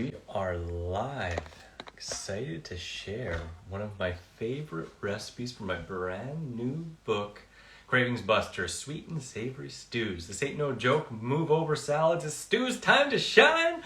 We are live. Excited to share one of my favorite recipes from my brand new book, Cravings Busters, sweet and savory stews. This ain't no joke. Move over salads. It's stews time to shine.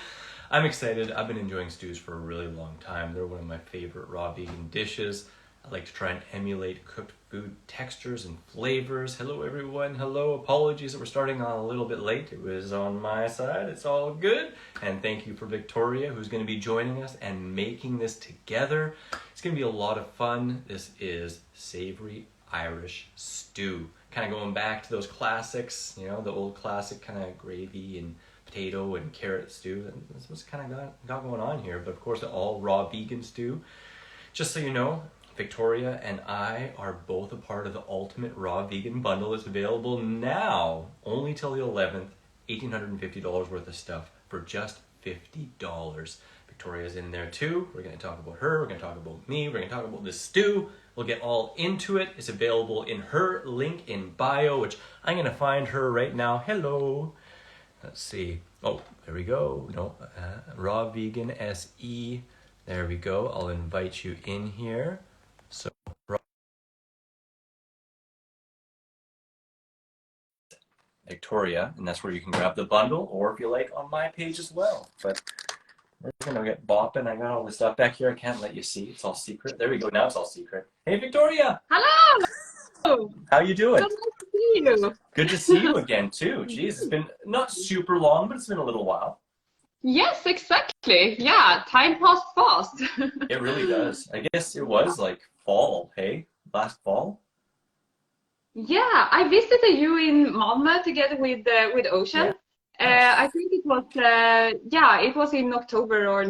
I'm excited. I've been enjoying stews for a really long time. They're one of my favorite raw vegan dishes. I like to try and emulate cooked food textures and flavors. Hello everyone, hello. Apologies that we're starting on a little bit late. It was on my side, it's all good. And thank you for Victoria, who's gonna be joining us and making this together. It's gonna be a lot of fun. This is savory Irish stew. Kind of going back to those classics, you know, the old classic kind of gravy and potato and carrot stew. That's what's kind of got going on here. But of course, all raw vegan stew. Just so you know, Victoria and I are both a part of the Ultimate Raw Vegan Bundle. It's available now, only till the 11th, $1,850 worth of stuff for just $50. Victoria's in there too. We're going to talk about her, we're going to talk about me, we're going to talk about this stew. We'll get all into it. It's available in her link in bio, which I'm going to find her right now. Hello. Let's see. Oh, there we go. No, Raw Vegan SE. There we go. I'll invite you in here. So, Victoria, and that's where you can grab the bundle, or if you like, on my page as well. But we're gonna get bopping. I got all this stuff back here. I can't let you see. It's all secret. There we go. Now it's all secret. Hey, Victoria. Hello. How you doing? So nice to see you. Good to see you again too. Jeez, it's been not super long, but it's been a little while. Yes, exactly. Yeah, time passed fast. It really does. I guess it was like fall, hey? Last fall? Yeah, I visited you in Malmö together with Ocean. Yeah. I think it was it was in October or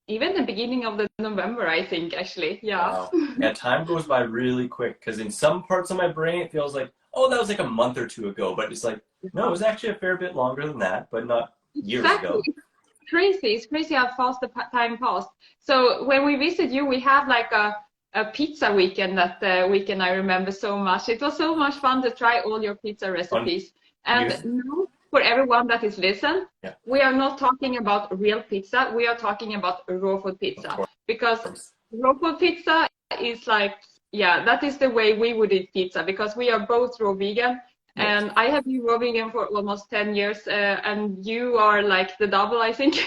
even the beginning of the November, I think, actually. Yeah. Wow. Yeah, time goes by really quick because in some parts of my brain it feels like, oh, that was like a month or two ago, but it's like, no, it was actually a fair bit longer than that, but not years ago. It's crazy how fast the time passed. So when we visit you, we had like a pizza weekend that weekend. I remember so much. It was so much fun to try all your pizza recipes. And now, for everyone that is listening, we are not talking about real pizza. We are talking about raw food pizza, because raw food pizza is like, that is the way we would eat pizza, because we are both raw vegan. And I have been raw vegan for almost 10 years, and you are like the double, I think.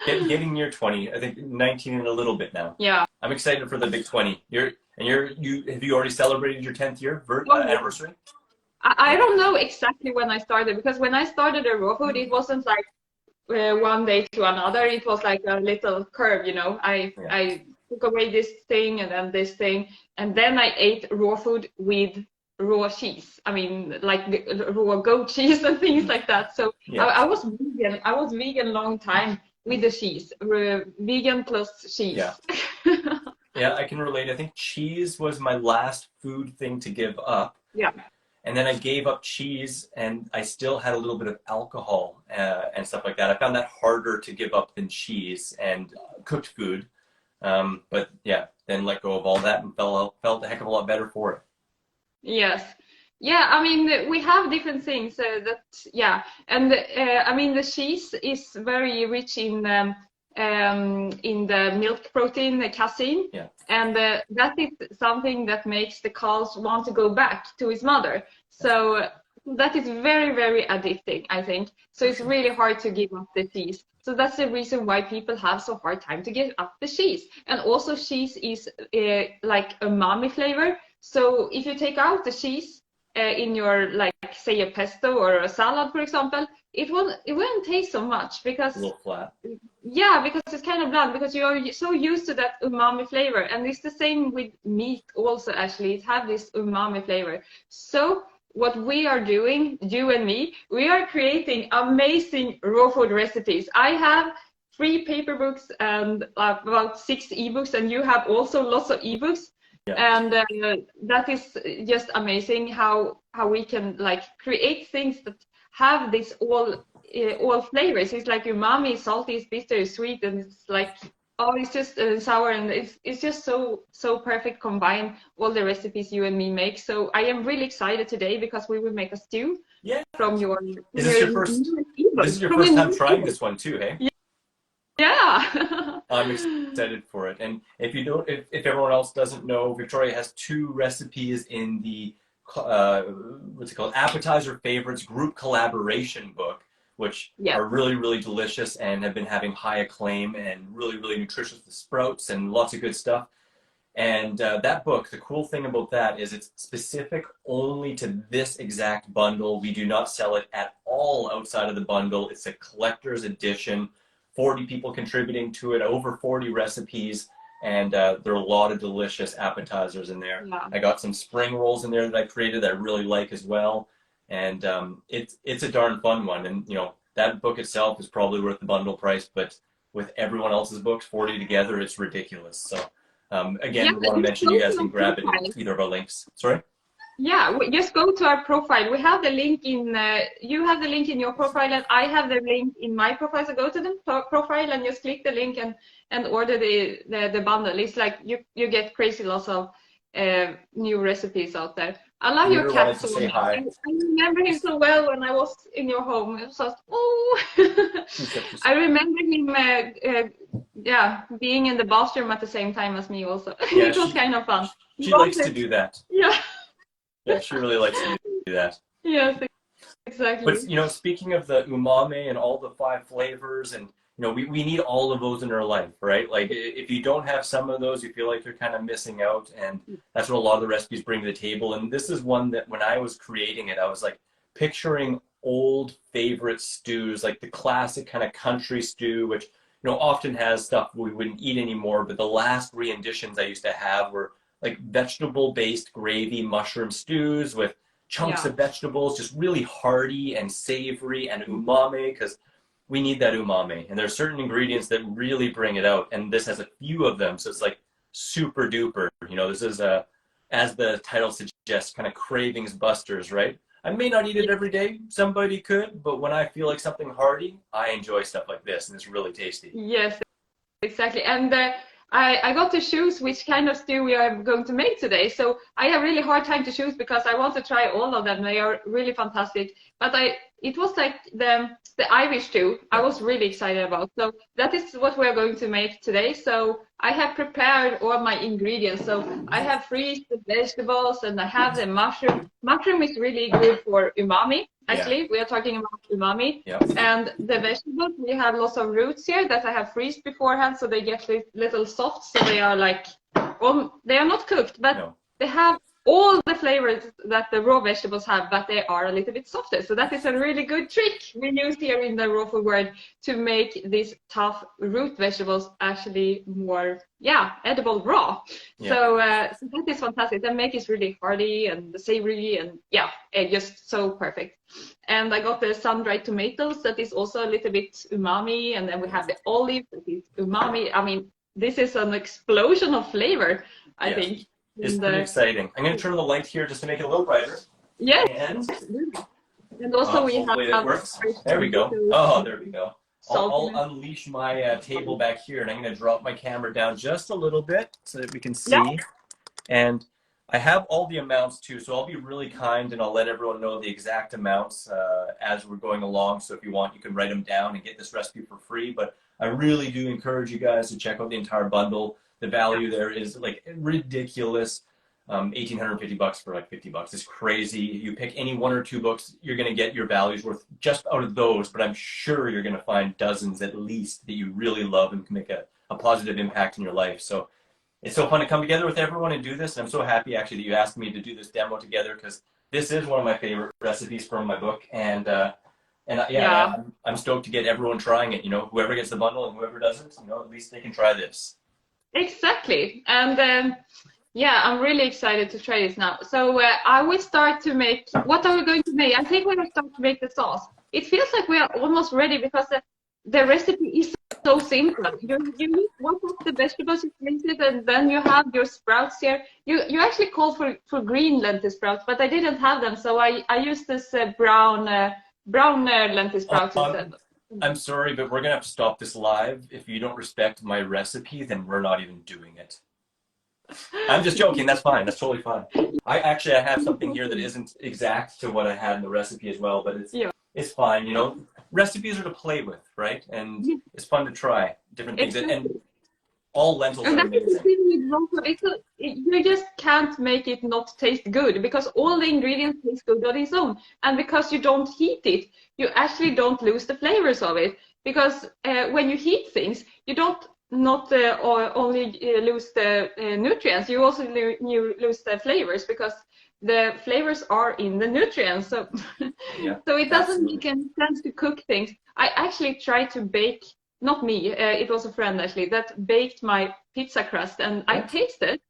Getting near 20, I think 19 and a little bit now. Yeah. I'm excited for the big 20. Have you already celebrated your 10th year anniversary? I don't know exactly when I started, because when I started the raw food, it wasn't like one day to another. It was like a little curve, you know. I took away this thing and then this thing, and then I ate raw food with raw cheese. I mean, like raw goat cheese and things like that. So I was vegan. I was vegan long time with the cheese. Vegan plus cheese. Yeah. Yeah, I can relate. I think cheese was my last food thing to give up. Yeah. And then I gave up cheese, and I still had a little bit of alcohol and stuff like that. I found that harder to give up than cheese and cooked food. But yeah, then let go of all that and felt a heck of a lot better for it. Yes. Yeah, I mean, we have different things and I mean, the cheese is very rich in the milk protein, the casein, and that is something that makes the cows want to go back to his mother. So that is very, very addicting, I think. So it's really hard to give up the cheese. So that's the reason why people have so hard time to give up the cheese. And also cheese is like umami flavor. So if you take out the cheese in your, like, say a pesto or a salad, for example, it won't taste so much, because a little flat. Yeah, because it's kind of bland, because you are so used to that umami flavor. And it's the same with meat also, actually. It has this umami flavor. So what we are doing, you and me, we are creating amazing raw food recipes. I have 3 paper books and about 6 ebooks, and you have also lots of ebooks. And that is just amazing how we can like create things that have this all flavors. It's like umami, salty, bitter, sweet, and it's like it's just sour, and it's just so perfect combine all the recipes you and me make. So I am really excited today, because we will make a stew from your. This is your first time trying this one too, hey? Yeah. I'm excited for it. And if you don't, if everyone else doesn't know, Victoria has 2 recipes in the what's it called? Appetizer Favorites group collaboration book, which Yeah. are really, really delicious and have been having high acclaim and really, really nutritious with sprouts and lots of good stuff. And that book, the cool thing about that is it's specific only to this exact bundle. We do not sell it at all outside of the bundle. It's a collector's edition, 40 people contributing to it, over 40 recipes, and there are a lot of delicious appetizers in there. Yeah. I got some spring rolls in there that I created that I really like as well. And it's a darn fun one. And, you know, that book itself is probably worth the bundle price, but with everyone else's books, 40 together, it's ridiculous. So Yeah, again, we want to mention you guys can grab it in either of our links. Sorry? Yeah, just go to our profile. We have the link in, you have the link in your profile, and I have the link in my profile. So go to the profile and just click the link and order the bundle. It's like you get crazy lots of new recipes out there. I love your cat so much. I remember him so well when I was in your home. It was just, oh. I remember him, yeah, being in the bathroom at the same time as me also. Yeah, it was kind of fun. She likes to do that. Yeah. Yeah, she really likes to do that. Yes, exactly. But, you know, speaking of the umami and all the 5 flavors, and, you know, we need all of those in our life, right? Like, if you don't have some of those, you feel like you're kind of missing out, and that's what a lot of the recipes bring to the table. And this is one that when I was creating it, I was like picturing old favorite stews, like the classic kind of country stew, which, you know, often has stuff we wouldn't eat anymore. But the last renditions I used to have were like vegetable-based gravy mushroom stews with chunks of vegetables, just really hearty and savory and umami, because we need that umami. And there's certain ingredients that really bring it out. And this has a few of them. So it's like super duper. You know, this is as the title suggests, kind of cravings busters, right? I may not eat it every day. Somebody could, but when I feel like something hearty, I enjoy stuff like this, and it's really tasty. Yes, exactly. And I got to choose which kind of stew we are going to make today. So I have really hard time to choose because I want to try all of them. They are really fantastic. But it was like the Irish stew I was really excited about. So that is what we are going to make today. So I have prepared all my ingredients. So I have freezed the vegetables and I have the mushroom. Mushroom is really good for umami. Actually, we are talking about umami. And the vegetables, we have lots of roots here that I have freezed beforehand, so they get a little soft. So they are like, they are not cooked, but they have all the flavors that the raw vegetables have, but they are a little bit softer. So that is a really good trick we use here in the raw food world to make these tough root vegetables actually more, edible raw. So that is fantastic. The make is really hearty and savory and just so perfect. And I got the sun-dried tomatoes that is also a little bit umami, and then we have the olive that is umami. I mean, this is an explosion of flavor, I think. It's pretty exciting. I'm going to turn the light here just to make it a little brighter. Yes. And also we have... That works. There we go. Oh, there we go. I'll unleash my table back here, and I'm going to drop my camera down just a little bit so that we can see. And I have all the amounts too, so I'll be really kind and I'll let everyone know the exact amounts as we're going along. So if you want, you can write them down and get this recipe for free. But I really do encourage you guys to check out the entire bundle. The value there is like ridiculous. $1,850 for like $50. It's crazy. You pick any 1 or 2 books, you're going to get your values worth just out of those, but I'm sure you're going to find dozens at least that you really love and can make a positive impact in your life. So it's so fun to come together with everyone and do this. And I'm so happy actually that you asked me to do this demo together, because this is one of my favorite recipes from my book. And I'm stoked to get everyone trying it. You know, whoever gets the bundle and whoever doesn't, you know, at least they can try this. Exactly. And I'm really excited to try this now. So I will start to make, what are we going to make? I think we're going to start to make the sauce. It feels like we are almost ready because the recipe is so simple. You need one of the vegetables, you place it, and then you have your sprouts here. You actually called for green lentil sprouts, but I didn't have them, so I used this brown lentil sprouts instead. I'm sorry, but we're going to have to stop this live. If you don't respect my recipe, then we're not even doing it. I'm just joking. That's fine. That's totally fine. I have something here that isn't exact to what I had in the recipe as well, but it's fine. You know, recipes are to play with, right? And Yeah, it's fun to try different things. And exactly. all lentils And are that's the amazing. thing with raw food. You just can't make it not taste good because all the ingredients taste good on its own. And because you don't heat it, you actually don't lose the flavors of it. Because when you heat things, you don't not or only lose the nutrients, you also you lose the flavors because the flavors are in the nutrients. So, Yeah, so it doesn't absolutely. make any sense to cook things. I actually tried to bake, not me, it was a friend actually that baked my pizza crust, and I Yeah, tasted,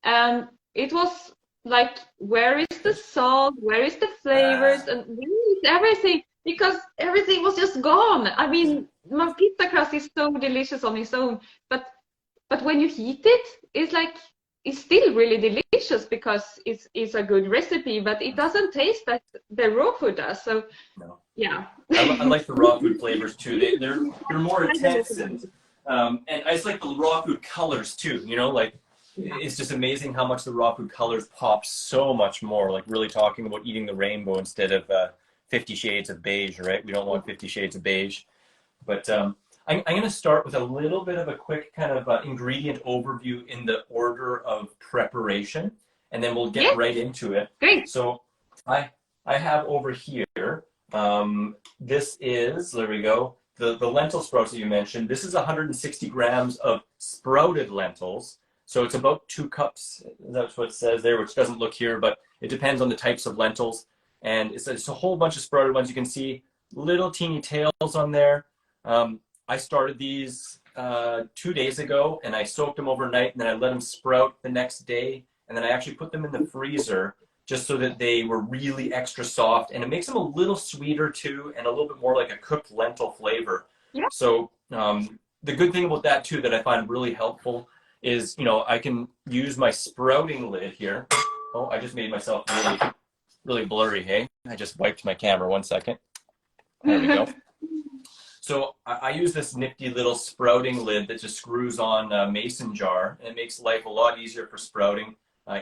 and it was like, where is the salt? Where is the flavors? And where is everything? Because everything was just gone. I mean, my pizza crust is so delicious on its own, but when you heat it, it's like it's still really delicious because it's a good recipe, but it doesn't taste like the raw food does. So no. yeah. I like the raw food flavors too. They're more intense and I just like the raw food colors too. You know, like it's just amazing how much the raw food colors pop so much more. Like really talking about eating the rainbow instead of 50 shades of beige, right? We don't want 50 shades of beige. But I'm going to start with a little bit of a quick kind of ingredient overview in the order of preparation, and then we'll get Yes, right into it. great. So I I have over here, this is, there we go, the lentil sprouts that you mentioned. This is 160 grams of sprouted lentils. So it's about 2 cups. That's what it says there, which doesn't look here, but it depends on the types of lentils. And it's a whole bunch of sprouted ones. You can see little teeny tails on there. I started these 2 days ago, and I soaked them overnight, and then I let them sprout the next day, and then I actually put them in the freezer just so that they were really extra soft, and it makes them a little sweeter too, and a little bit more like a cooked lentil flavor. Yeah. So the good thing about that too that I find really helpful is, you know, I can use my sprouting lid here. Oh, I just made myself really blurry. Hey, I just wiped my camera. 1 second. There we go. So I use this nifty little sprouting lid that just screws on a mason jar, and it makes life a lot easier for sprouting.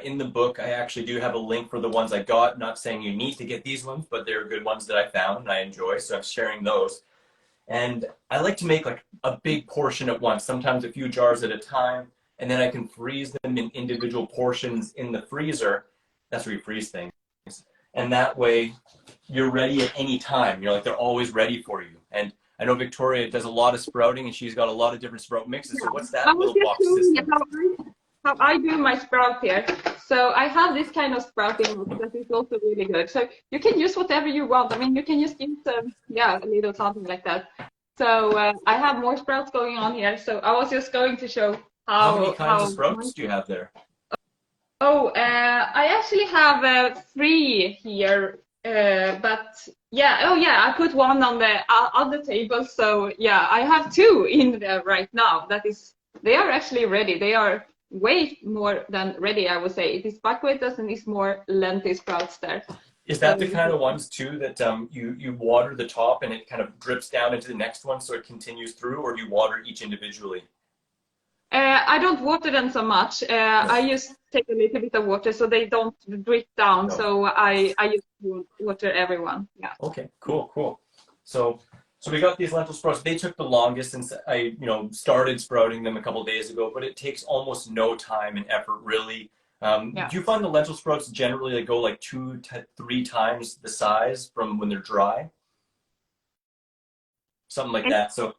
In the book, I actually do have a link for the ones I got. Not saying you need to get these ones, but they're good ones that I found and I enjoy, so I'm sharing those. And I like to make like a big portion at once, sometimes a few jars at a time, and then I can freeze them in individual portions in the freezer. That's where you freeze things. And that way you're ready at any time. You're like, they're always ready for you. And I know Victoria does a lot of sprouting, and she's got a lot of different sprout mixes. So what's I that was little just box showing you system? how I do my sprout here. So I have this kind of sprouting mix that is also really good. So you can use whatever you want. I mean, you can just use yeah, a little something like that. So I have more sprouts going on here. So I was just going to show How many kinds of how. sprouts do you have there? Oh, I actually have 3 here. But yeah, oh yeah, I put one on the other table. So yeah, I have 2 in there right now. They are actually ready. They are way more than ready, I would say. It is buckwheat and it's more lentil sprouts there. Is So that the kind of ones too that you water the top and it kind of drips down into the next one so it continues through, or do you water each individually? I don't water them so much. I just take a little bit of water so they don't drip down. No. So I just water everyone. Yeah. Okay, cool. So we got these lentil sprouts. They took the longest since I, started sprouting them a couple days ago, but it takes almost no time and effort really. Yeah. Do you find the lentil sprouts generally go like 2 to 3 times the size from when they're dry? Something like that. So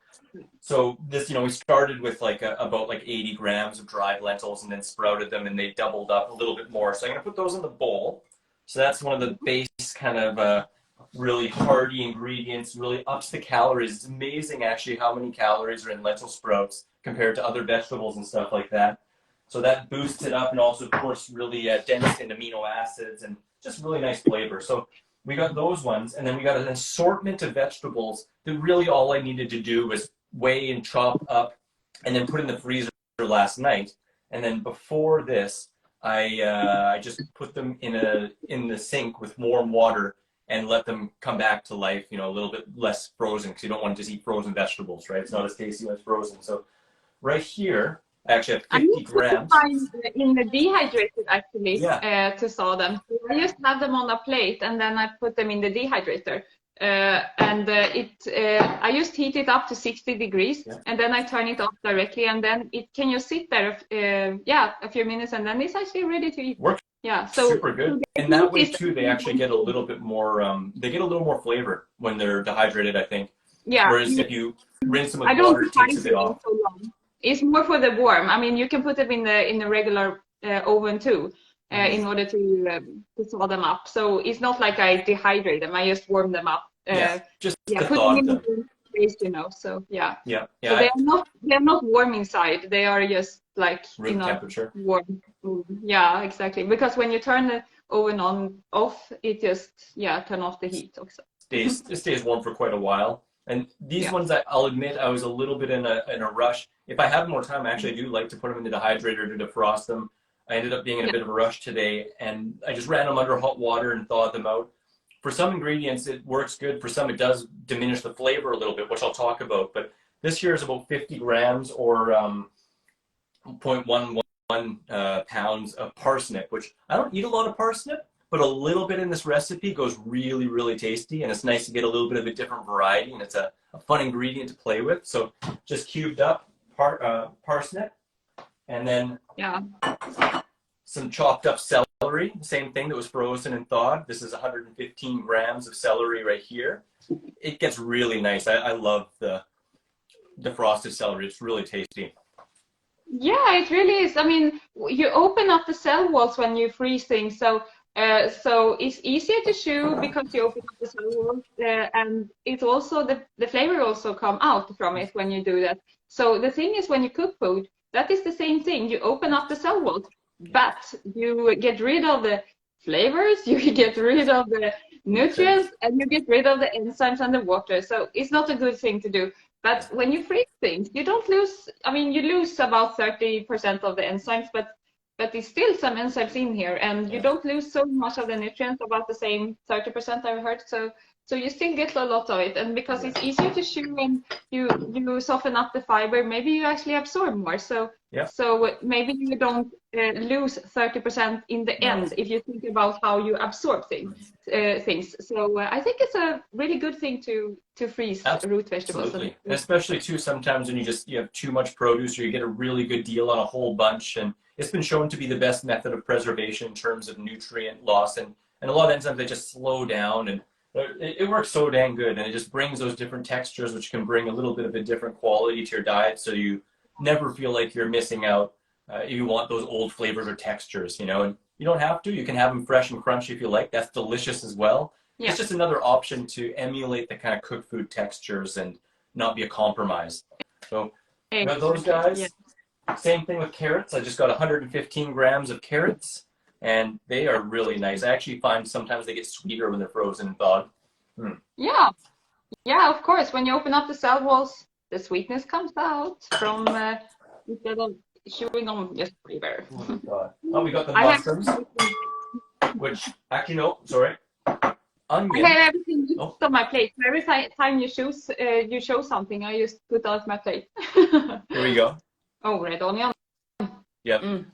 this, we started with like about like 80 grams of dried lentils and then sprouted them and they doubled up a little bit more. So I'm gonna put those in the bowl. So that's one of the base kind of really hearty ingredients, really ups the calories. It's amazing actually how many calories are in lentil sprouts compared to other vegetables and stuff like that. So that boosts it up and also of course really dense in amino acids and just really nice flavor. So we got those ones, and then we got an assortment of vegetables that really all I needed to do was weigh and chop up and then put in the freezer last night. And then before this, I just put them in the sink with warm water and let them come back to life, a little bit less frozen because you don't want to just eat frozen vegetables, right? It's not as tasty when it's frozen. So right here, I actually have 50 grams. I'm in the dehydrated actually Yeah. to saw them. So I just have them on a plate and then I put them in the dehydrator. I just heat it up to 60 degrees, and then I turn it off directly, and then it can just sit there, a few minutes, and then it's actually ready to eat. Works so super good. And that way too, they actually get a little bit more. They get a little more flavor when they're dehydrated, I think. Yeah. Whereas if you rinse them with water, it takes a bit off. So long. It's more for the warm. I mean, you can put them in the regular oven too, in order to thaw them up. So it's not like I dehydrate them. I just warm them up. Just put them in the place, So yeah. So they're not warm inside. They are just like room temperature. Warm. Yeah, exactly. Because when you turn the oven off, it just turn off the heat also. It stays warm for quite a while. And these ones, I'll admit, I was a little bit in a rush. If I had more time, actually, I do like to put them in the dehydrator to defrost them. I ended up being in a bit of a rush today, and I just ran them under hot water and thawed them out. For some ingredients, it works good. For some, it does diminish the flavor a little bit, which I'll talk about. But this here is about 50 grams or 0.11 pounds of parsnip, which I don't eat a lot of parsnip, but a little bit in this recipe goes really, really tasty, and it's nice to get a little bit of a different variety, and it's a fun ingredient to play with. So just cubed up parsnip, and then some chopped up celery, same thing that was frozen and thawed. This is 115 grams of celery right here. It gets really nice. I love the frosted celery. It's really tasty. Yeah, it really is. I mean, you open up the cell walls when you freeze things, so it's easier to chew because you open up the cell walls, and it's also the flavor also come out from it when you do that. So the thing is, when you cook food, that is the same thing. You open up the cell walls, but you get rid of the flavors, you get rid of the nutrients, and you get rid of the enzymes and the water. So it's not a good thing to do. But when you freeze things, you don't lose. I mean, you lose about 30% of the enzymes, but there's still some enzymes in here, and you don't lose so much of the nutrients, about the same 30% I've heard. So you still get a lot of it, and because it's easier to chew and you soften up the fiber, maybe you actually absorb more. So maybe you don't lose 30% in the end if you think about how you absorb things. So I think it's a really good thing to freeze root vegetables. Absolutely, and especially too sometimes when you have too much produce, or you get a really good deal on a whole bunch, and it's been shown to be the best method of preservation in terms of nutrient loss, and a lot of enzymes, they just slow down, and it works so dang good, and it just brings those different textures, which can bring a little bit of a different quality to your diet, so you never feel like you're missing out. You want those old flavors or textures, and you don't have to. You can have them fresh and crunchy if you like. That's delicious as well. Yeah. It's just another option to emulate the kind of cooked food textures and not be a compromise. So those guys. Yeah. Same thing with carrots. I just got 115 grams of carrots, and they are really nice. I actually find sometimes they get sweeter when they're frozen and thawed. Yeah, of course. When you open up the cell walls, the sweetness comes out from instead of chewing on just flavor. Oh, we got the mushrooms, which actually no, sorry. Onion. I have everything on my plate. Every time you show something, I just put out my plate. Here we go. Oh, red onion. Yep.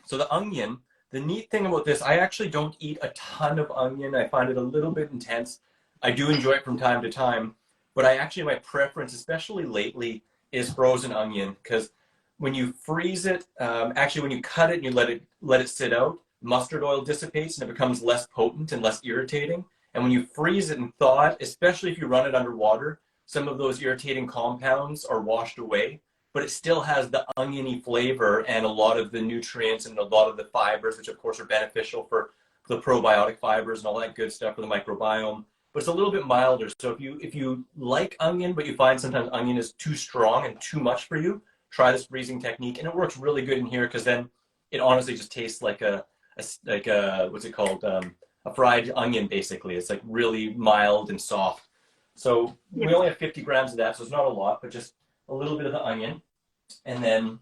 So the onion, the neat thing about this, I actually don't eat a ton of onion. I find it a little bit intense. I do enjoy it from time to time, but my preference, especially lately, is frozen onion, because when you freeze it, actually when you cut it and you let it sit out, mustard oil dissipates and it becomes less potent and less irritating. And when you freeze it and thaw it, especially if you run it underwater, some of those irritating compounds are washed away, but it still has the oniony flavor and a lot of the nutrients and a lot of the fibers, which of course are beneficial for the probiotic fibers and all that good stuff for the microbiome. But it's a little bit milder. So if you like onion, but you find sometimes onion is too strong and too much for you, try this freezing technique, and it works really good in here, because then it honestly just tastes like a what's it called? A fried onion, basically. It's like really mild and soft. So we only have 50 grams of that, so it's not a lot, but just a little bit of the onion. And then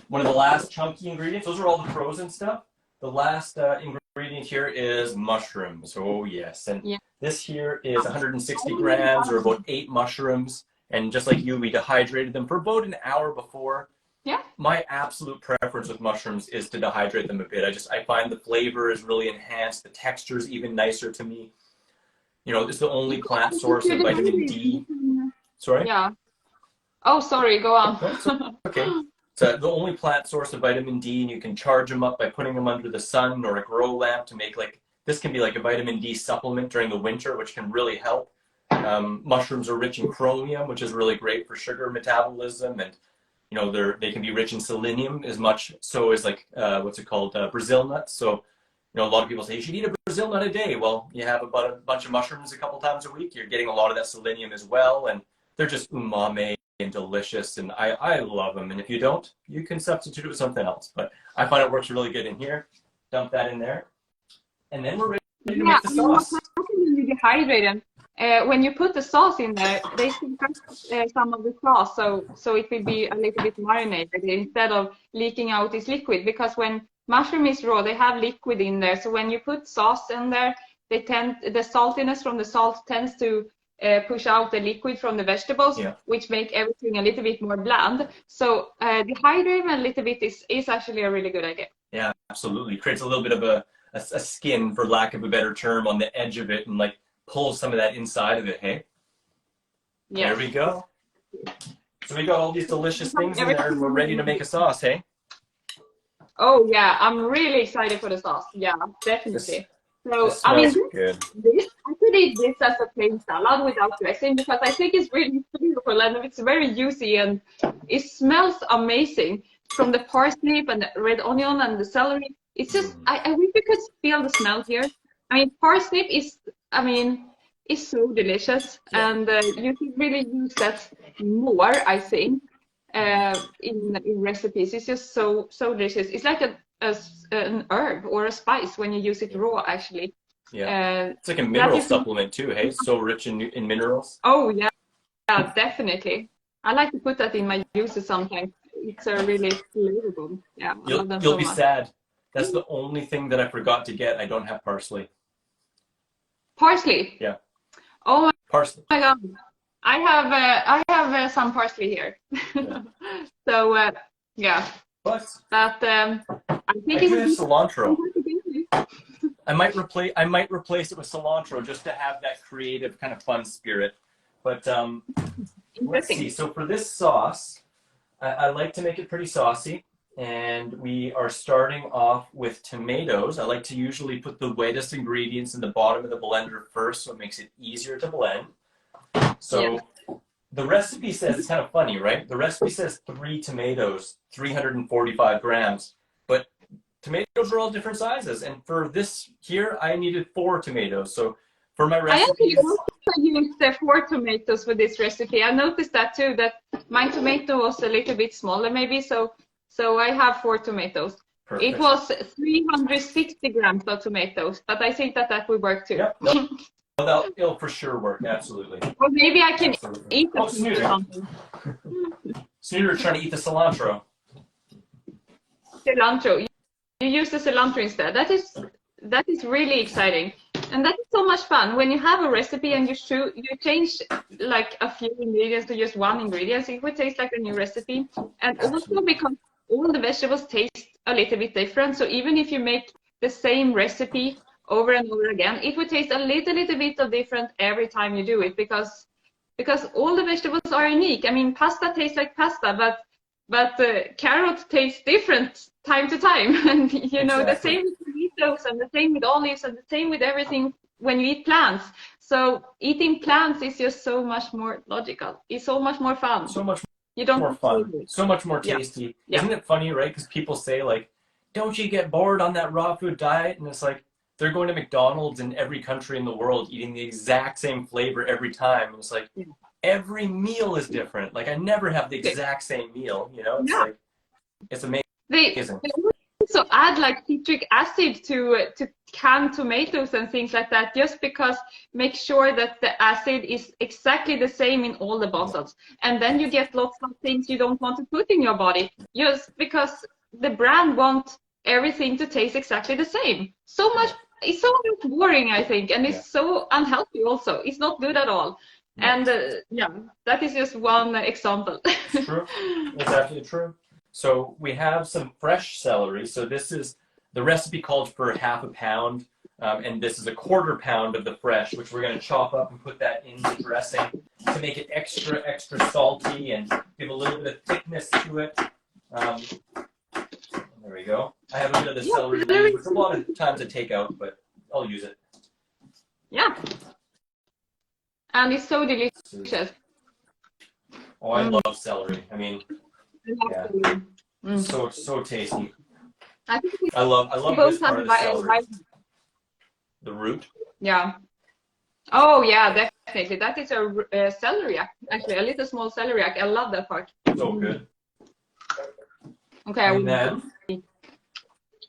one of the last chunky ingredients, those are all the frozen stuff. The last ingredient here is mushrooms. Oh yes, and this here is 160 grams, or about 8 mushrooms. And just like you, we dehydrated them for about an hour before. Yeah. My absolute preference with mushrooms is to dehydrate them a bit. I find the flavor is really enhanced. The texture is even nicer to me. You know, it's the only plant source of vitamin D. Sorry? Yeah. Oh, sorry, go on. No, it's okay. It's the only plant source of vitamin D, and you can charge them up by putting them under the sun or a grow lamp to make like, this can be like a vitamin D supplement during the winter, which can really help. Mushrooms are rich in chromium, which is really great for sugar metabolism, and you know they can be rich in selenium as much so as like what's it called, Brazil nuts. So you know a lot of people say you should eat a Brazil nut a day. Well, you have about a bunch of mushrooms a couple times a week. You're getting a lot of that selenium as well, and they're just umami and delicious, and I love them. And if you don't, you can substitute it with something else. But I find it works really good in here. Dump that in there, and then we're ready to make the sauce. What happens when you dehydrate them? When you put the sauce in there, they subtract some of the sauce, so it will be a little bit marinated instead of leaking out this liquid. Because when mushroom is raw, they have liquid in there. So when you put sauce in there, the saltiness from the salt tends to push out the liquid from the vegetables, which make everything a little bit more bland. So dehydrate them a little bit is actually a really good idea. Yeah, absolutely. Creates a little bit of a skin, for lack of a better term, on the edge of it, and like pull some of that inside of it, hey? Yeah. There we go. So we got all these delicious things in there, and we're ready to make a sauce, hey? Oh yeah, I'm really excited for the sauce. Yeah, definitely. This I mean, good. I could eat this as a plain salad without dressing because I think it's really flavorful and it's very juicy and it smells amazing from the parsnip and the red onion and the celery. It's just, I wish you could feel the smell here. I mean, parsnip is, it's so delicious, and you can really use that more, I think, in recipes. It's just so delicious. It's like an herb or a spice when you use it raw, actually. Yeah, it's like a mineral supplement too, hey? It's so rich in minerals. Oh yeah, definitely. I like to put that in my juices sometimes. It's really flavorful. Yeah, I love them you'll so be much. sad. That's the only thing that I forgot to get. I don't have parsley. Parsley? Yeah. Oh parsley. My God. I have some parsley here. Yeah. So yeah. But I think I do have cilantro. I might replace it with cilantro just to have that creative kind of fun spirit. But let's see. So for this sauce, I like to make it pretty saucy. And we are starting off with tomatoes. I like to usually put the wettest ingredients in the bottom of the blender first, so it makes it easier to blend. So the recipe says, it's kind of funny, right? The recipe says 3 tomatoes, 345 grams, but tomatoes are all different sizes. And for this here, I needed 4 tomatoes. So for my recipe, I also used 4 tomatoes for this recipe. I noticed that too, that my tomato was a little bit smaller maybe, so I have 4 tomatoes. Perfect. It was 360 grams of tomatoes, but I think that will work too. Yep. No, it'll for sure work, absolutely. Or maybe I can eat the cilantro. Snooter trying to eat the cilantro. Cilantro. You use the cilantro instead. That is really exciting. And that is so much fun. When you have a recipe and you change like a few ingredients to just one ingredient, it would taste like a new recipe. And also because all the vegetables taste a little bit different. So even if you make the same recipe over and over again, it would taste a little bit of different every time you do it because all the vegetables are unique. I mean, pasta tastes like pasta, but carrot tastes different time to time. And you know, the same with tomatoes and the same with olives and the same with everything when you eat plants. So eating plants is just so much more logical. It's so much more fun. So much more fun. So much more tasty. Yeah. Isn't it funny, right? Because people say like, don't you get bored on that raw food diet? And it's like, they're going to McDonald's in every country in the world eating the exact same flavor every time. And it's like, every meal is different. Like I never have the exact same meal, you know? It's like, it's amazing. They also add like citric acid to canned tomatoes and things like that, just because make sure that the acid is exactly the same in all the bottles. And then you get lots of things you don't want to put in your body, just because the brand wants everything to taste exactly the same. It's so much boring, I think, and it's so unhealthy also. It's not good at all. And that is just one example. It's true. It's absolutely true. So we have some fresh celery. So this is, the recipe called for 1/2 pound And this is a 1/4 pound of the fresh, which we're going to chop up and put that in the dressing to make it extra salty and give a little bit of thickness to it. There we go. I have a bit of the celery leaves, which a lot of times I take out, but I'll use it. Yeah. And it's so delicious. Oh, I love celery. I mean, yeah, so tasty. I love this part of the celery. The root. Yeah. Oh yeah, definitely. That is a celeriac, actually, a little small celeriac. I love that part. So good. Okay. And then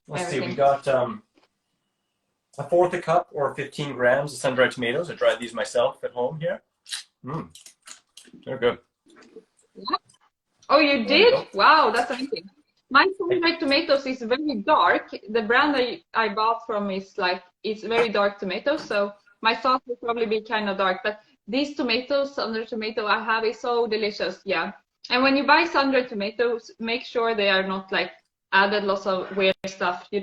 let's see, we got a 1/4 cup or 15 grams of sun-dried tomatoes. I dried these myself at home here. They're good. Yeah. Oh, you did? Wow, that's amazing. My sun-dried tomatoes is very dark. The brand I bought from is like, it's very dark tomatoes, so my sauce will probably be kind of dark. But these tomatoes, sun-dried tomato I have, is so delicious. Yeah. And when you buy sun-dried tomatoes, make sure they are not like added lots of weird stuff. You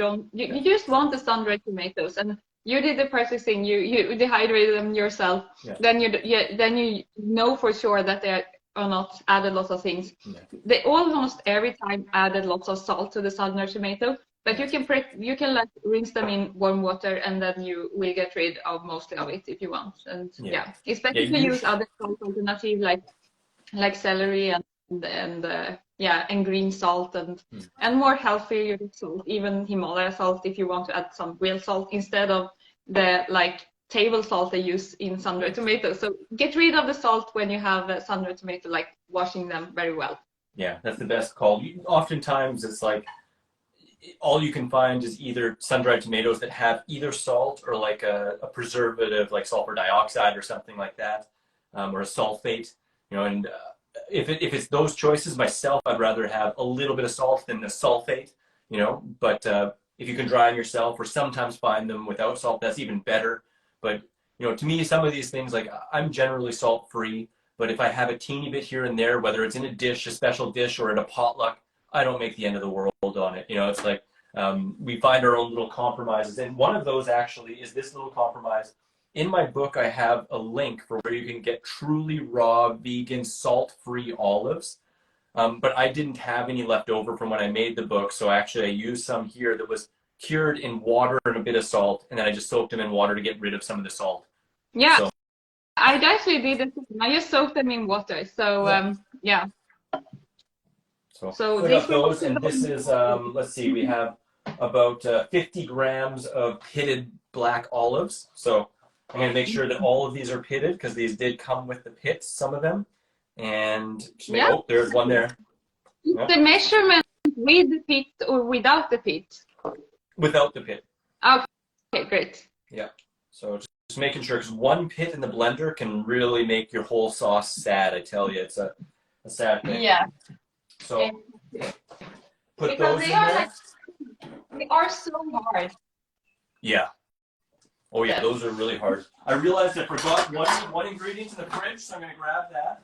just want the sun-dried tomatoes, and you did the processing. You dehydrated them yourself. Yeah. Then you know for sure that they are not added lots of things. Yeah. They almost every time added lots of salt to the sun-dried tomato, but you can like rinse them in warm water, and then you will get rid of most of it if you want. And it's better to use other salt alternative like celery and green salt and more healthier salt, even Himalaya salt if you want to add some real salt instead of the like table salt they use in sun-dried tomatoes. So get rid of the salt when you have a sun-dried tomato, like washing them very well. Yeah, that's the best call. Oftentimes it's like all you can find is either sun-dried tomatoes that have either salt or like a preservative like sulfur dioxide or something like that, or a sulfate, and if it's those choices, myself, I'd rather have a little bit of salt than the sulfate, but if you can dry them yourself or sometimes find them without salt, that's even better. But, to me, some of these things, like I'm generally salt-free, but if I have a teeny bit here and there, whether it's in a dish, a special dish, or at a potluck, I don't make the end of the world on it. It's like we find our own little compromises. And one of those actually is this little compromise. In my book, I have a link for where you can get truly raw, vegan, salt-free olives. But I didn't have any left over from when I made the book. So actually, I used some here that was cured in water and a bit of salt. And then I just soaked them in water to get rid of some of the salt. Yeah, so, I actually did it. I just soaked them in water. So, yeah. So we got those. And this is, let's see, we have about 50 grams of pitted black olives. So I'm going to make sure that all of these are pitted because these did come with the pits, some of them. And oh, there's one there. The measurement with the pit or without the pit? Without the pit. Okay, great. Yeah. So just making sure, because one pit in the blender can really make your whole sauce sad. I tell you, it's a sad thing. Yeah. So put those in there. They are so hard. Yeah. Oh yeah, those are really hard. I realized I forgot one ingredient in the fridge, so I'm going to grab that.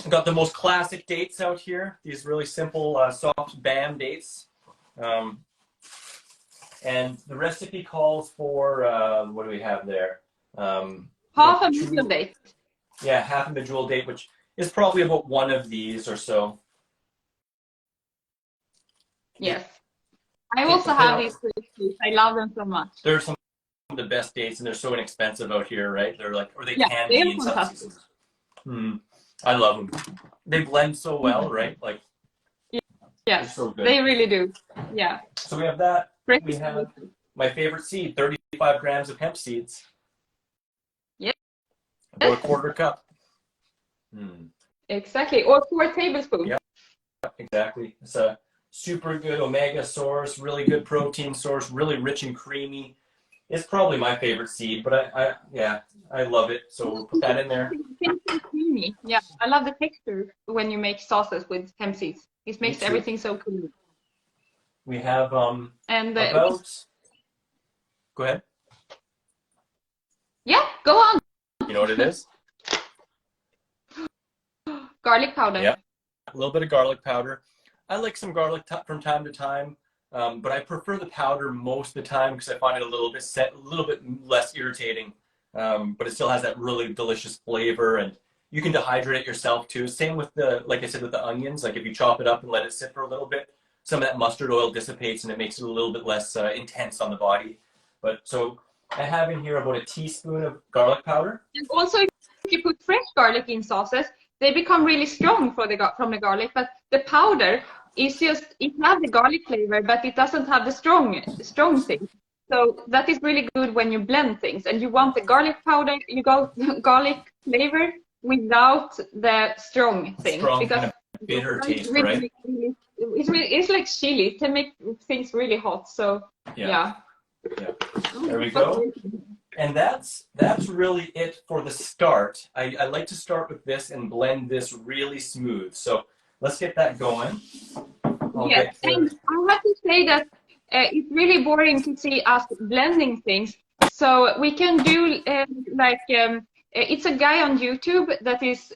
Got the most classic dates out here. These really simple, soft BAM dates. And the recipe calls for, what do we have there? Half a medjool date. Yeah, half a medjool date, which is probably about one of these or so. Yes. I also have these. I love them so much. They're some of the best dates, and they're so inexpensive out here, right? They're like, or they can be in some seasons. I love them. They blend so well, right? Like, yes, so good. They really do. Yeah. So we have that. We have my favorite seed, 35 grams of hemp seeds. Yeah. About a 1/4 cup. Exactly, or 4 tablespoons. Yeah, exactly. It's a super good omega source, really good protein source, really rich and creamy. It's probably my favorite seed, but I love it. So we'll put that in there. It's creamy. Yeah, I love the texture when you make sauces with hemp seeds. It makes everything so creamy. We have go ahead. Yeah, go on. You know what it is? Garlic powder. Yeah, a little bit of garlic powder. I like some garlic from time to time. but I prefer the powder most of the time because I find it a little bit less irritating. But it still has that really delicious flavor, and you can dehydrate it yourself too. Same with like I said, with the onions. Like if you chop it up and let it sit for a little bit, some of that mustard oil dissipates and it makes it a little bit less intense on the body. But so I have in here about a teaspoon of garlic powder. And also, if you put fresh garlic in sauces, they become really strong from the garlic. But the powder is just, it has the garlic flavor, but it doesn't have the strong thing. So that is really good when you blend things, and you want the garlic powder, you go garlic flavor without the strong thing, Strong because kind of bitter taste, really, right? it's like chili. It can make things really hot. So yeah. There we go. And that's really it for the start. I like to start with this and blend this really smooth. So let's get that going. Yes, and I have to say that it's really boring to see us blending things. So we can do it's a guy on YouTube that is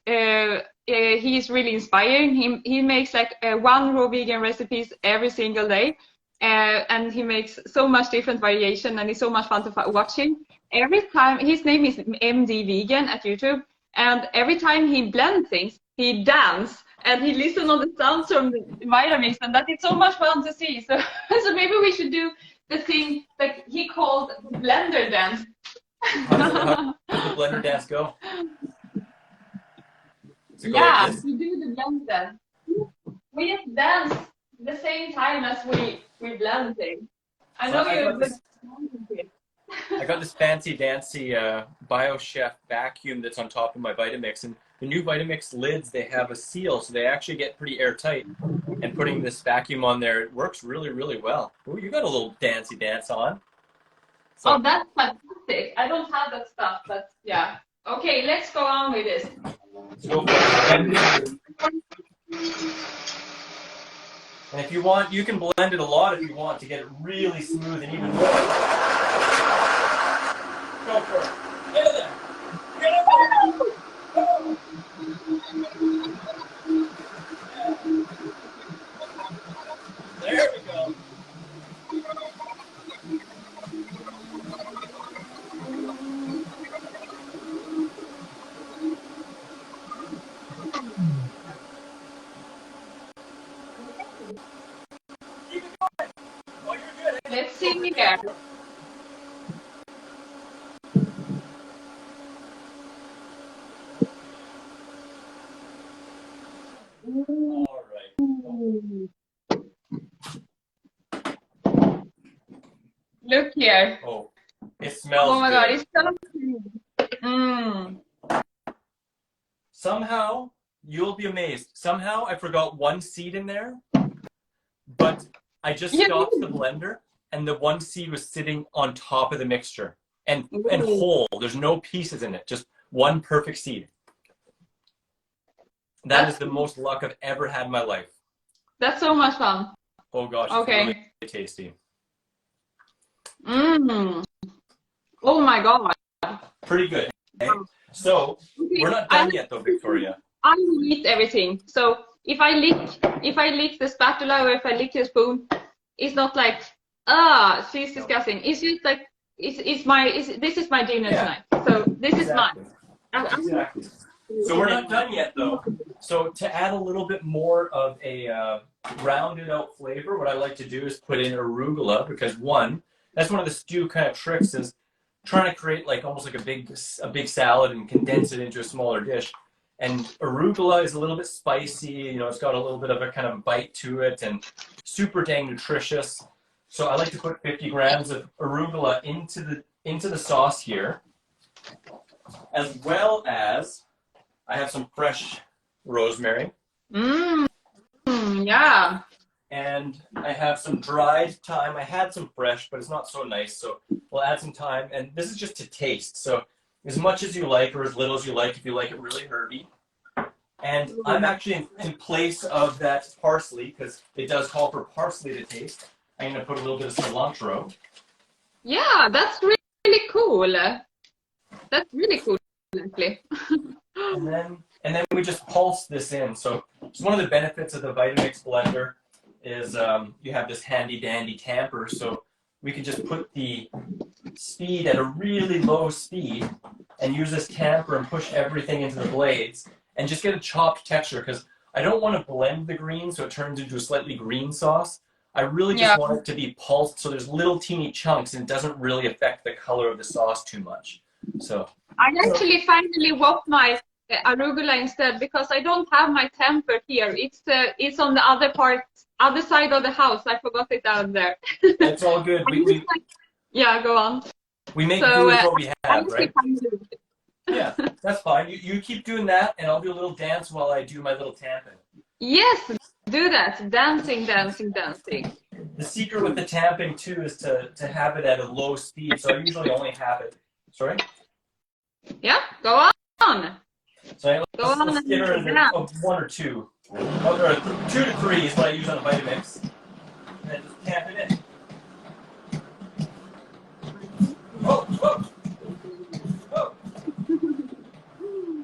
he is really inspiring. He makes like one raw vegan recipes every single day, and he makes so much different variation, and it's so much fun to watch him. Every time, his name is MD Vegan at YouTube, and every time he blends things, he dances and he listens on the sounds from the Vitamix, and that is so much fun to see. So, so maybe we should do the thing that he called the blender dance. How does the blender dance go? Yeah, like we do the blender dance. We just dance the same time as we blend things. I know you're good. I got this fancy dancy BioChef vacuum that's on top of my Vitamix, and the new Vitamix lids, they have a seal, so they actually get pretty airtight. And putting this vacuum on there, it works really, really well. Ooh, you got a little dancey dance on. So, oh, that's fantastic. I don't have that stuff, but yeah. Okay, let's go on with this. Let's go for it. And if you want, you can blend it a lot if you want to get it really smooth and even more. Go for it. Get in there. Get in there. Go. There we go. Keep it going. Oh, you're good. Let's see here. All right. Look here. Oh, it smells good. Oh my good. God, it's so good. Mm. Somehow, you'll be amazed. Somehow, I forgot one seed in there, but I just stopped the blender, and the one seed was sitting on top of the mixture, and whole. There's no pieces in it, just one perfect seed. That is the most luck I've ever had in my life. That's so much fun. Oh gosh, it's really tasty. Mmm. Oh my God. Pretty good. Okay? So we're not done yet, though, Victoria. I eat everything. So if I lick the spatula or if I lick the spoon, it's not like she's disgusting. It's just like this is my dinner tonight. So this is mine. Exactly. So we're not done yet, though. So to add a little bit more of a rounded out flavor, what I like to do is put in arugula, because that's one of the stew kind of tricks, is trying to create like almost like a big salad and condense it into a smaller dish. And arugula is a little bit spicy, you know, it's got a little bit of a kind of bite to it and super dang nutritious. So I like to put 50 grams of arugula into the sauce here, as well as I have some fresh rosemary. Yeah. And I have some dried thyme. I had some fresh, but it's not so nice. So we'll add some thyme. And this is just to taste. So as much as you like or as little as you like, if you like it really herby. And I'm actually in place of that parsley, because it does call for parsley to taste. I'm going to put a little bit of cilantro. Yeah, that's really cool. That's really cool, actually. And then we just pulse this in. So it's one of the benefits of the Vitamix blender is you have this handy dandy tamper, so we can just put the speed at a really low speed and use this tamper and push everything into the blades and just get a chopped texture, because I don't want to blend the green so it turns into a slightly green sauce. I really just want it to be pulsed so there's little teeny chunks and it doesn't really affect the color of the sauce too much. So I actually finally whopped my arugula instead, because I don't have my temper here. It's on the other side of the house. I forgot it down there. It's all good. Yeah, go on. We make do with what we have, right? Finally. Yeah, that's fine. You keep doing that, and I'll do a little dance while I do my little tamping. Yes, do that. Dancing, dancing, dancing. The secret with the tamping too is to have it at a low speed. So I usually only have it. Sorry. Yeah, go on. So let's get her in one or two. Or 2 to 3 is what I use on a Vitamix. And then just tamp it in. Oh, oh. Oh.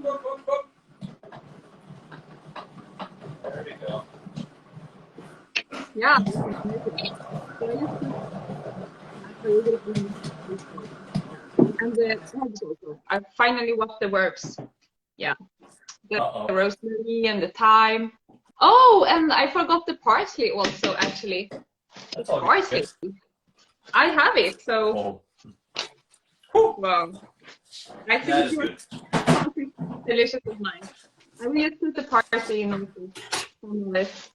Oh, oh, oh. There we go. Yeah. And the herbs also. I finally watched the verbs. Yeah. The rosemary and the thyme. Oh, and I forgot the parsley also, actually. That's all parsley. Good. I have it, so. Oh. Wow. I think it's delicious as mine. I will just put the parsley in on this.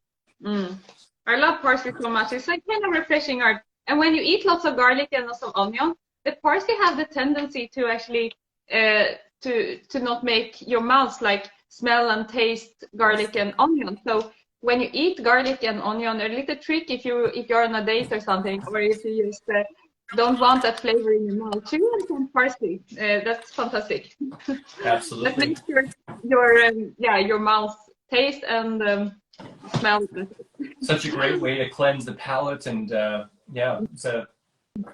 I love parsley so much. It's like kind of refreshing. And when you eat lots of garlic and lots of onion, the parsley have the tendency to actually to not make your mouth like smell and taste garlic and onion. So when you eat garlic and onion, a little trick if you're on a date or something, or if you just don't want that flavor in your mouth, chew on some parsley. That's fantastic. Absolutely. That makes your mouth taste and smell better. Such a great way to cleanse the palate, and so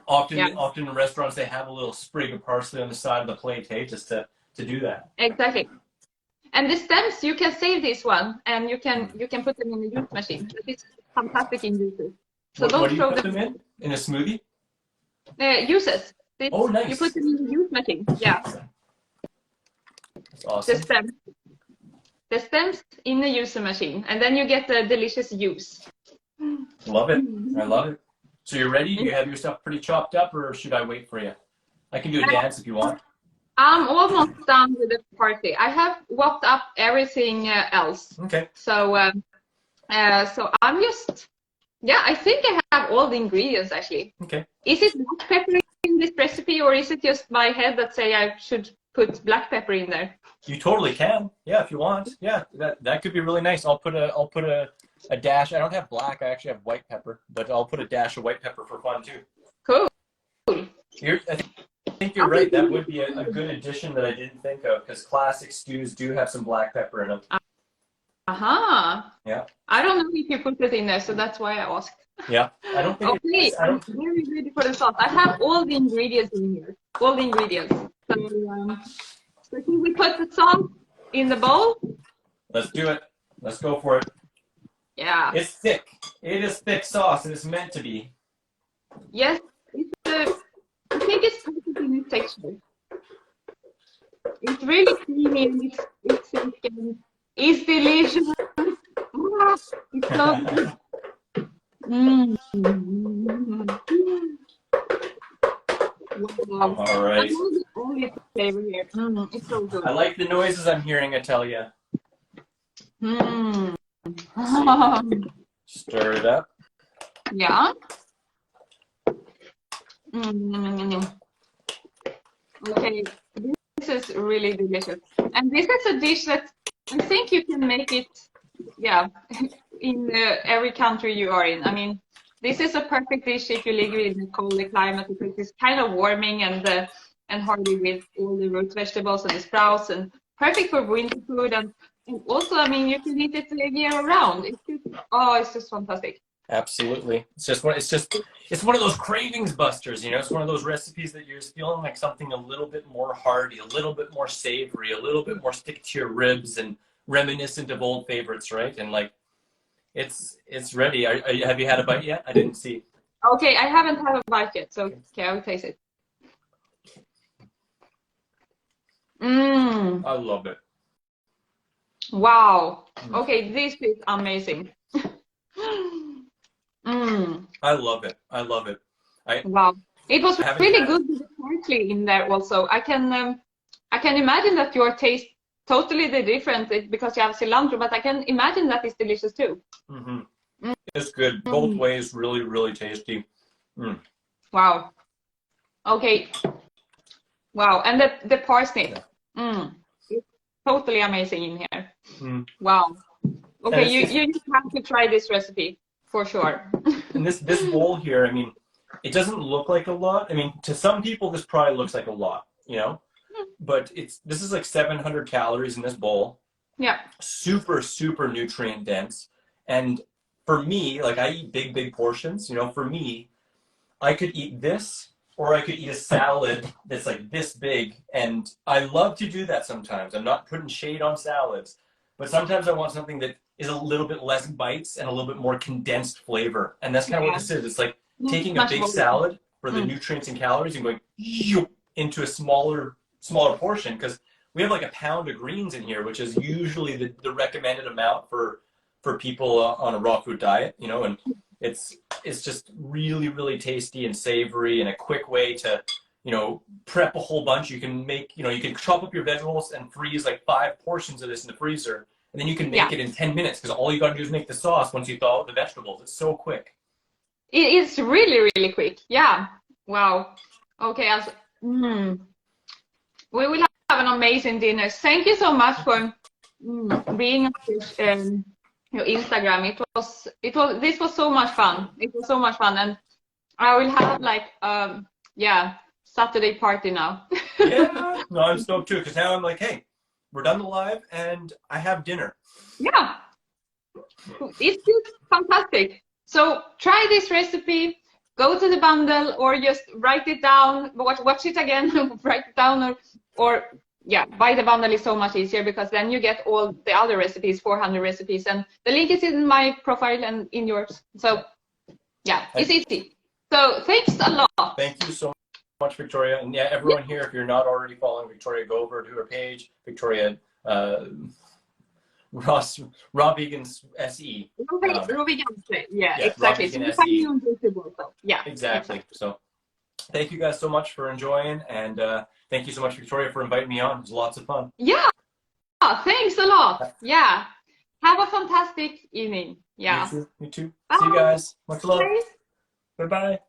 often in restaurants they have a little sprig of parsley on the side of the plate, hey, just to do that. Exactly. And the stems, you can save this one, and you can put them in the juice machine. It's fantastic in juices. So what do you put them in a smoothie? Juices. Oh, nice. You put them in the juice machine. Yeah. That's awesome. The stems in the juicer machine, and then you get the delicious juice. Love it. I love it. So you're ready? Do you have your stuff pretty chopped up, or should I wait for you? I can do a dance if you want. I'm almost done with the party. I have whopped up everything else. Okay. So I'm just, I think I have all the ingredients actually. Okay. Is it black pepper in this recipe, or is it just my head that say I should put black pepper in there? You totally can. Yeah, if you want. Yeah, that could be really nice. I'll put a dash. I don't have black. I actually have white pepper, but I'll put a dash of white pepper for fun too. Cool. I think you're right. That would be a good addition that I didn't think of, because classic stews do have some black pepper in them. Yeah. I don't know if you put it in there, so that's why I asked. Yeah. I don't think. Okay, I'm very ready for the sauce. I have all the ingredients in here. All the ingredients. So can we put the sauce in the bowl? Let's do it. Let's go for it. Yeah. It's thick. It is thick sauce, and it's meant to be. Yes. I think it's perfect in its texture. It's really creamy and it's thick and it's delicious. It's so good. Wow. All right. Only flavor here. It's so good. I like the noises I'm hearing, I tell you. Stir it up. Yeah. Okay, this is really delicious. And this is a dish that I think you can make it, in every country you are in. I mean, this is a perfect dish if you live in a cold climate, because it's kind of warming and hearty with all the root vegetables and the sprouts, and perfect for winter food. And also, I mean, you can eat it year round. It's just fantastic. Absolutely. It's one of those cravings busters, you know. It's one of those recipes that you're just feeling like something a little bit more hearty, a little bit more savory, a little bit more stick to your ribs and reminiscent of old favorites, right? And like, It's ready. Have you had a bite yet? I didn't see. Okay, I haven't had a bite yet, so okay, I will taste it. Mmm. I love it. Wow. Okay, this is amazing. Mmm. I love it. I love it. Wow. It was I haven't really had good it. with the parsley in there also. I can imagine that your taste totally different because you have cilantro, but I can imagine that it's delicious too. Mm-hmm. Mm. It's good. Both ways, really, really tasty. Mm. Wow. Okay. Wow. And the parsnip. Yeah. It's totally amazing in here. Mm. Wow. Okay, And you have to try this recipe for sure. and this bowl here, I mean, it doesn't look like a lot. I mean, to some people, this probably looks like a lot, you know? But this is like 700 calories in this bowl. Yeah. Super, super nutrient dense. And for me, like I eat big, big portions, you know, for me, I could eat this or I could eat a salad that's like this big. And I love to do that sometimes. I'm not putting shade on salads, but sometimes I want something that is a little bit less bites and a little bit more condensed flavor. And that's kind of what this is. It's like taking a big salad for the nutrients and calories and going into a smaller portion, because we have like a pound of greens in here, which is usually the recommended amount for people on a raw food diet, you know, and it's just really, really tasty and savory and a quick way to, you know, prep a whole bunch. You can make, you know, you can chop up your vegetables and freeze like 5 portions of this in the freezer, and then you can make it in 10 minutes because all you got to do is make the sauce once you thaw out the vegetables. It's so quick. It's really, really quick. Yeah. Wow. Okay. We will have an amazing dinner. Thank you so much for being on your Instagram. This was so much fun. It was so much fun, and I will have like Saturday party now. Yeah. No, I'm stoked too, because now I'm like, hey, we're done the live and I have dinner. Yeah. It's just fantastic. So try this recipe. Go to the bundle or just write it down. Watch it again. Write it down or buy the bundle is so much easier because then you get all the other recipes, 400 recipes, and the link is in my profile and in yours. So yeah, it's easy. So thanks a lot. Thank you so much, Victoria. And yeah, everyone here, if you're not already following Victoria, go over to her page, Victoria Raw Vegans SE. Raw Vegans, yeah, exactly. So you find me on YouTube also. Yeah, exactly. So thank you guys so much for enjoying, and thank you so much, Victoria, for inviting me on. It was lots of fun. Yeah, thanks a lot. Yeah, have a fantastic evening. Yeah. You too. Bye. See you guys. Much love. Bye. Bye-bye.